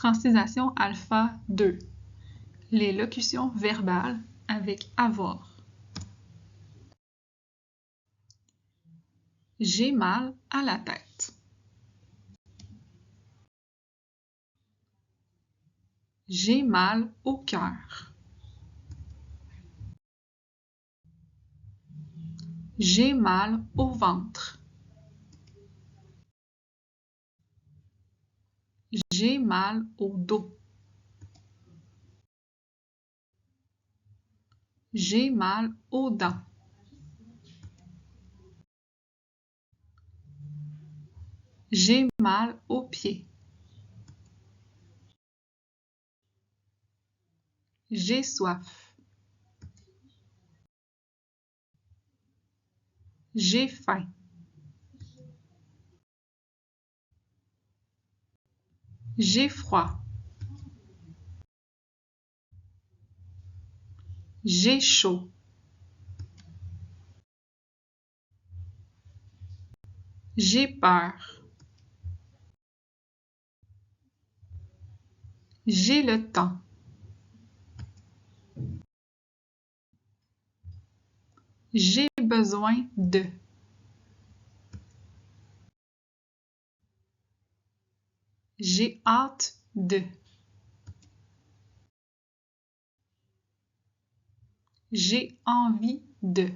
Francisation alpha 2. Les locutions verbales avec avoir. J'ai mal à la tête. J'ai mal au cœur. J'ai mal au ventre. J'ai mal au dos. J'ai mal aux dents. J'ai mal aux pieds. J'ai soif. J'ai faim. J'ai froid. J'ai chaud. J'ai peur. J'ai le temps. J'ai besoin de. J'ai hâte de. J'ai envie de.